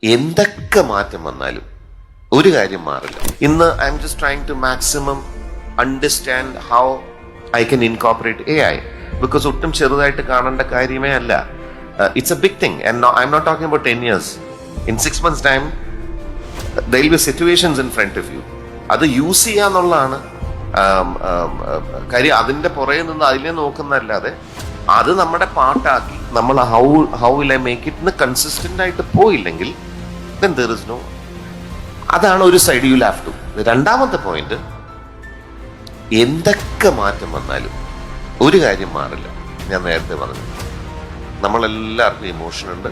എന്തൊക്കെ മാറ്റം വന്നാലും ഒരു കാര്യം മാറില്ല. ഇന്ന് I'm just trying to maximum understand how I can incorporate AI, because ഒട്ടും ചെറുതായിട്ട് കാണേണ്ട കാര്യമേ അല്ല. It's a big thing and I'm not talking about 10 years. In 6 months time there will be situations in front of you. അത് use ചെയ്യാന്നുള്ളതാണ് കാര്യം. അതിന്റെ പുറകെ നിന്ന് അതിനെ നോക്കുന്നല്ലാതെ അത് നമ്മുടെ പാട്ടാക്കി നമ്മൾ how will I make it consistent ആയിട്ട് പോയില്ലെങ്കിൽ then there is no. അതാണ് ഒരു സൈഡ് യു ഹാവ് ടു. രണ്ടാമത്തെ പോയിന്റ്, എന്തൊക്കെ മാറ്റം വന്നാലും ഒരു കാര്യം മാറില്ല. ഞാൻ നേരത്തെ പറഞ്ഞു, നമ്മളെല്ലാവർക്കും ഇമോഷൻ ഉണ്ട്.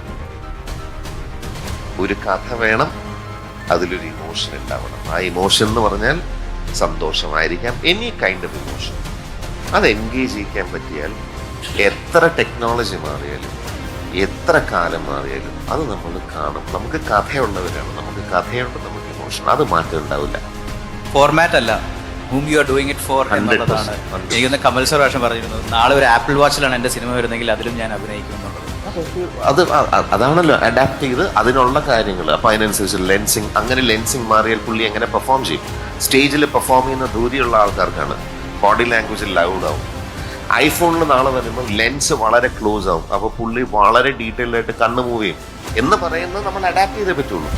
ഒരു കഥ വേണം, അതിലൊരു ഇമോഷൻ ഉണ്ടാവണം. ആ ഇമോഷൻ എന്ന് പറഞ്ഞാൽ സന്തോഷമായിരിക്കാം, എനി കൈൻഡ് ഓഫ് ഇമോഷൻ. അത് എൻഗേജ് ചെയ്യിക്കാൻ പറ്റിയാൽ എത്ര ടെക്നോളജി മാറിയാലും എത്ര കാലം മാറിയാലും അത് നമ്മൾ കാണും. നമുക്ക് കഥയുള്ളവരാണ്, നമുക്ക് കഥയുണ്ട്, നമുക്ക് ഇമോഷൻ, അത് മാറ്റം ഉണ്ടാവില്ല. ഫോർമാറ്റ് അല്ല, whom you are doing it for എന്നുള്ളതാണ്. എനിക്കൊന്ന് കമൽ സർ ഭാഷ പറഞ്ഞിരുന്നു, നാളെ ഒരു ആപ്പിൾ വാച്ചിലാണ് എൻ്റെ സിനിമ വരുന്നെങ്കിൽ അതിലും ഞാൻ അഭിനയിക്കും എന്നുള്ളത്. അതാണല്ലോ അഡാപ്റ്റ് ചെയ്ത് അതിനുള്ള കാര്യങ്ങൾ. അപ്പൊ അതിനനുസരിച്ച് ലെൻസിങ്, അങ്ങനെ ലെൻസിങ് മാറിയാൽ പുള്ളി എങ്ങനെ പെർഫോം ചെയ്യും? സ്റ്റേജിൽ പെർഫോം ചെയ്യുന്ന ദൂരെയുള്ള ആൾക്കാർക്കാണ് ബോഡി ലാംഗ്വേജ് ലൗഡ് ആവും. ഐഫോണിൽ നാളെ വരുമ്പോൾ ലെൻസ് വളരെ ക്ലോസ് ആവും, അപ്പൊ പുള്ളി വളരെ ഡീറ്റെയിൽഡ് ആയിട്ട് കണ്ണ് മൂവ് ചെയ്യും എന്ന് പറയുന്നത് നമ്മൾ അഡാപ്റ്റ് ചെയ്തേ പറ്റുള്ളൂ.